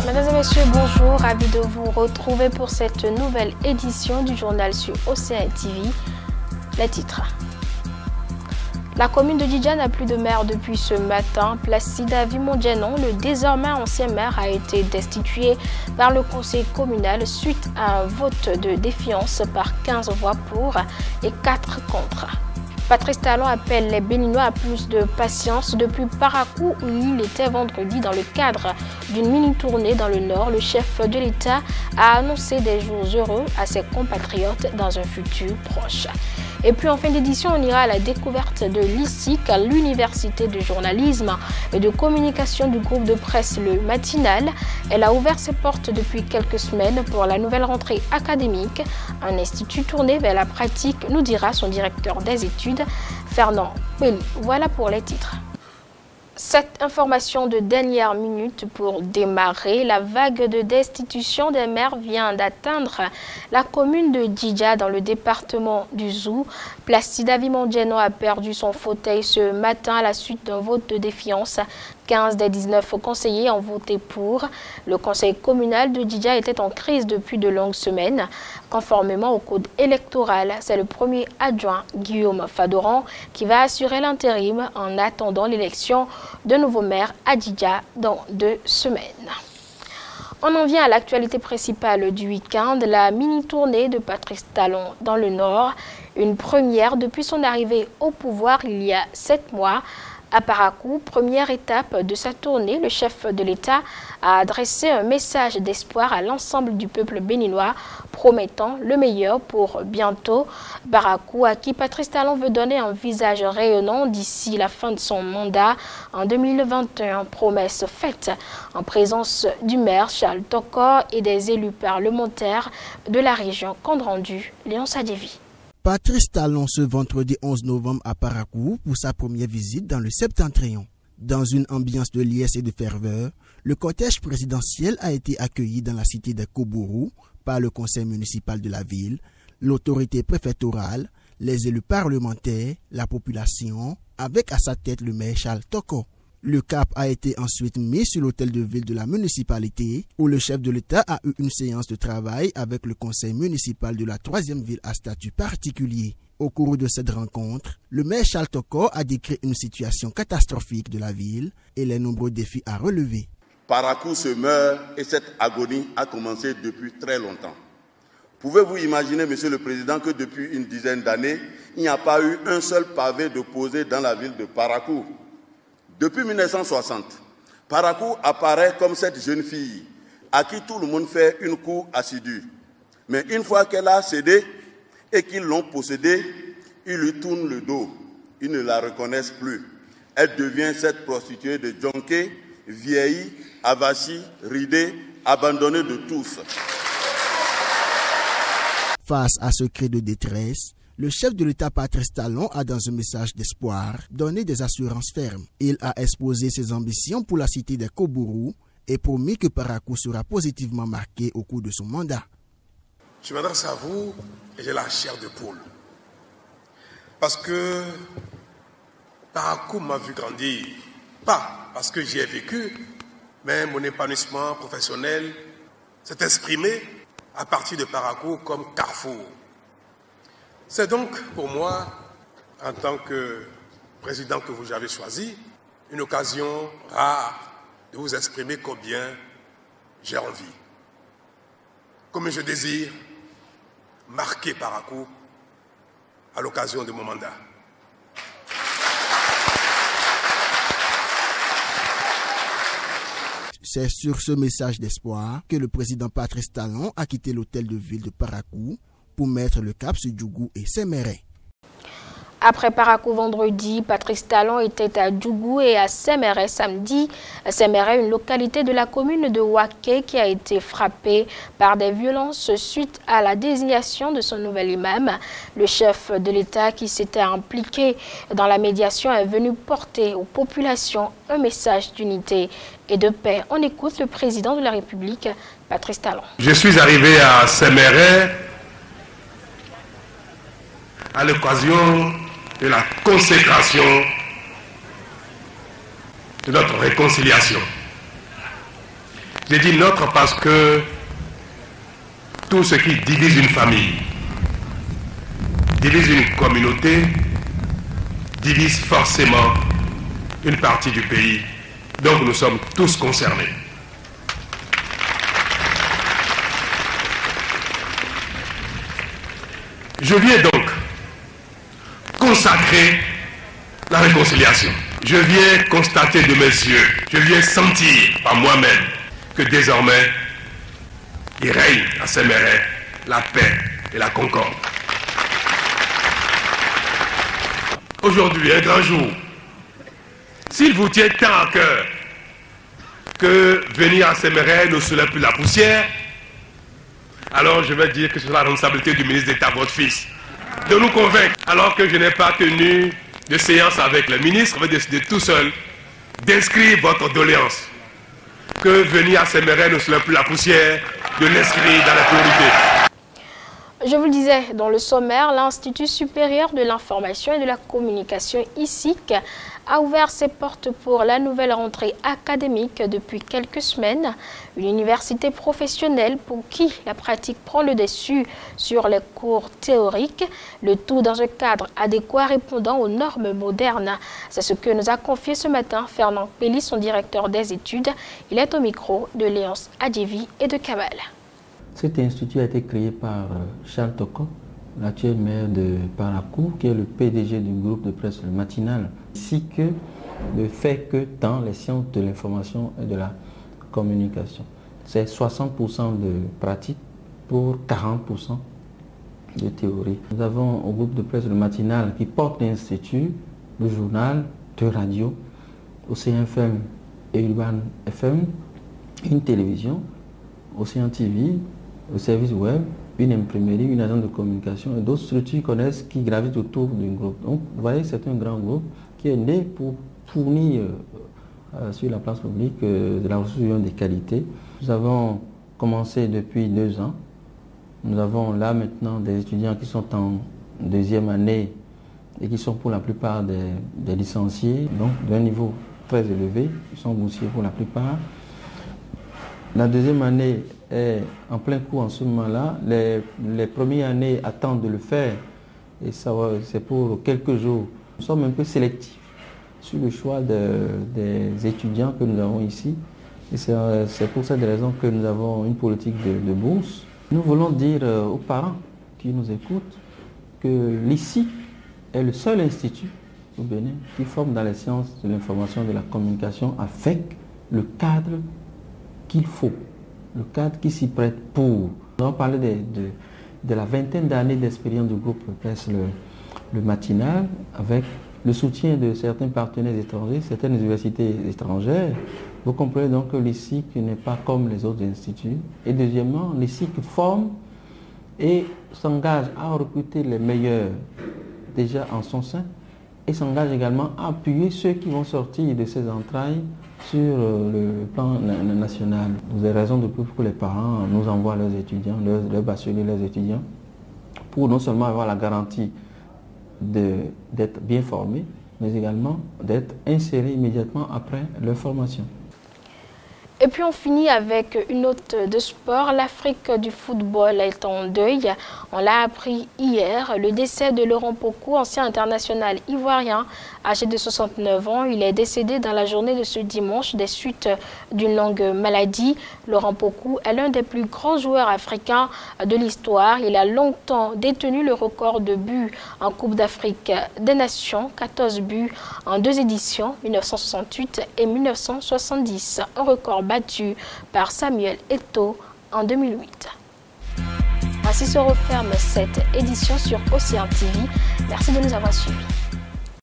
Mesdames et messieurs, bonjour, ravi de vous retrouver pour cette nouvelle édition du journal sur Océan TV. Les titres. La commune de Djidja n'a plus de maire depuis ce matin. Placida Vimondjenon, le désormais ancien maire, a été destitué par le conseil communal suite à un vote de défiance par 15 voix pour et 4 contre. Patrice Talon appelle les Béninois à plus de patience. Depuis Parakou, où il était vendredi dans le cadre d'une mini-tournée dans le Nord, le chef de l'État a annoncé des jours heureux à ses compatriotes dans un futur proche. Et puis en fin d'édition, on ira à la découverte de l'ISIC à l'Université de journalisme et de communication du groupe de presse Le Matinal. Elle a ouvert ses portes depuis quelques semaines pour la nouvelle rentrée académique. Un institut tourné vers la pratique, nous dira son directeur des études, Fernand Pelli. Voilà pour les titres. Cette information de dernière minute pour démarrer, la vague de destitution des maires vient d'atteindre la commune de Djidja dans le département du Zou. Placida Vimondjenon a perdu son fauteuil ce matin à la suite d'un vote de défiance. 15 des 19 conseillers ont voté pour. Le conseil communal de Djidja était en crise depuis de longues semaines. Conformément au code électoral, c'est le premier adjoint, Guillaume Fadoran, qui va assurer l'intérim en attendant l'élection de nouveau maire à Djidja dans 2 semaines. On en vient à l'actualité principale du week-end, la mini-tournée de Patrice Talon dans le Nord. Une première depuis son arrivée au pouvoir il y a 7 mois. À Parakou, première étape de sa tournée, le chef de l'État a adressé un message d'espoir à l'ensemble du peuple béninois, promettant le meilleur pour bientôt. Parakou, à qui Patrice Talon veut donner un visage rayonnant d'ici la fin de son mandat en 2021. Promesse faite en présence du maire Charles Tokor et des élus parlementaires de la région. Compte rendu, Léon Sadievi. Patrice Talon ce vendredi 11 novembre à Parakou pour sa première visite dans le Septentrion. Dans une ambiance de liesse et de ferveur, le cortège présidentiel a été accueilli dans la cité de Kobourou par le conseil municipal de la ville, l'autorité préfectorale, les élus parlementaires, la population, avec à sa tête le maire Charles Tokor. Le cap a été ensuite mis sur l'hôtel de ville de la municipalité où le chef de l'État a eu une séance de travail avec le conseil municipal de la 3e ville à statut particulier. Au cours de cette rencontre, le maire Charles Tokor a décrit une situation catastrophique de la ville et les nombreux défis à relever. Parakou se meurt et cette agonie a commencé depuis très longtemps. Pouvez-vous imaginer, Monsieur le Président, que depuis une dizaine d'années, il n'y a pas eu un seul pavé de posé dans la ville de Parakou? Depuis 1960, Parakou apparaît comme cette jeune fille à qui tout le monde fait une cour assidue. Mais une fois qu'elle a cédé et qu'ils l'ont possédée, ils lui tournent le dos. Ils ne la reconnaissent plus. Elle devient cette prostituée de Djonké, vieillie, avachie, ridée, abandonnée de tous. Face à ce cri de détresse, le chef de l'État Patrice Talon a dans un message d'espoir donné des assurances fermes. Il a exposé ses ambitions pour la cité de Kobourou et promis que Parakou sera positivement marqué au cours de son mandat. Je m'adresse à vous et j'ai la chair de poule. Parce que Parakou m'a vu grandir. Pas parce que j'y ai vécu, mais mon épanouissement professionnel s'est exprimé à partir de Parakou comme carrefour. C'est donc pour moi, en tant que président que vous avez choisi, une occasion rare de vous exprimer combien j'ai envie, combien je désire marquer Parakou à l'occasion de mon mandat. C'est sur ce message d'espoir que le président Patrice Talon a quitté l'hôtel de ville de Parakou pour mettre le cap sur Djougou et Séméré. Après Parakou vendredi, Patrice Talon était à Djougou et à Séméré samedi. Séméré, une localité de la commune de Waké qui a été frappée par des violences suite à la désignation de son nouvel imam. Le chef de l'État qui s'était impliqué dans la médiation est venu porter aux populations un message d'unité et de paix. On écoute le président de la République, Patrice Talon. Je suis arrivé à Séméré à l'occasion de la consécration de notre réconciliation. J'ai dit notre parce que tout ce qui divise une famille, divise une communauté, divise forcément une partie du pays. Donc nous sommes tous concernés. Je viens donc consacrer la réconciliation. Je viens constater de mes yeux, je viens sentir par moi-même que désormais, il règne à Séméret la paix et la concorde. Aujourd'hui, un grand jour, s'il vous tient tant à cœur que venir à Séméret ne soulève plus la poussière, alors je vais dire que c'est la responsabilité du ministre d'État, votre fils, de nous convaincre, alors que je n'ai pas tenu de séance avec le ministre, je vais décider tout seul d'inscrire votre doléance. Que venir à Séméret ne soulève plus la poussière, de l'inscrire dans la priorité. Je vous le disais dans le sommaire, l'Institut supérieur de l'information et de la communication ISIC a ouvert ses portes pour la nouvelle rentrée académique depuis quelques semaines. Une université professionnelle pour qui la pratique prend le dessus sur les cours théoriques, le tout dans un cadre adéquat répondant aux normes modernes. C'est ce que nous a confié ce matin Fernand Pelli, son directeur des études. Il est au micro de Léonce Adjevi et de Kamal. Cet institut a été créé par Charles Toko, l'actuel maire de Parakou, qui est le PDG du groupe de presse Le Matinal, ainsi que le fait que dans les sciences de l'information et de la communication. C'est 60% de pratique pour 40% de théorie. Nous avons au groupe de presse Le Matinal qui porte l'institut, le journal, deux radios, Océan FM et Urban FM, une télévision, Océan TV, le service web, une imprimerie, une agence de communication et d'autres structures connaissent qui gravitent autour d'un groupe. Donc, vous voyez, c'est un grand groupe qui est né pour fournir sur la place publique de la ressource humaine de qualité. Nous avons commencé depuis 2 ans. Nous avons là maintenant des étudiants qui sont en 2e année et qui sont pour la plupart des licenciés, donc d'un niveau très élevé. Ils sont boursiers pour la plupart. La 2e année est en plein cours en ce moment-là. Les premières années attendent de le faire et c'est pour quelques jours. Nous sommes un peu sélectifs sur le choix des étudiants que nous avons ici. Et c'est pour cette raison que nous avons une politique de bourse. Nous voulons dire aux parents qui nous écoutent que l'ISIC est le seul institut au Bénin qui forme dans les sciences de l'information et de la communication avec le cadre qu'il faut, le cadre qui s'y prête pour. Nous allons parler de la vingtaine d'années d'expérience du groupe presse le Matinal, avec le soutien de certains partenaires étrangers, certaines universités étrangères. Vous comprenez donc que l'ISIC n'est pas comme les autres instituts. Et deuxièmement, l'ISIC forme et s'engage à recruter les meilleurs déjà en son sein et s'engage également à appuyer ceux qui vont sortir de ces entrailles sur le plan national. Vous avez raison de plus pour que les parents nous envoient leurs étudiants, leurs bacheliers, leurs étudiants, pour non seulement avoir la garantie d'être bien formés, mais également d'être insérés immédiatement après leur formation. Et puis on finit avec une note de sport. L'Afrique du football est en deuil. On l'a appris hier. Le décès de Laurent Pokou, ancien international ivoirien, âgé de 69 ans. Il est décédé dans la journée de ce dimanche des suites d'une longue maladie. Laurent Pokou est l'un des plus grands joueurs africains de l'histoire. Il a longtemps détenu le record de buts en Coupe d'Afrique des Nations. 14 buts en 2 éditions, 1968 et 1970. Un record battu par Samuel Eto'o en 2008. Ainsi se referme cette édition sur Océan TV. Merci de nous avoir suivis.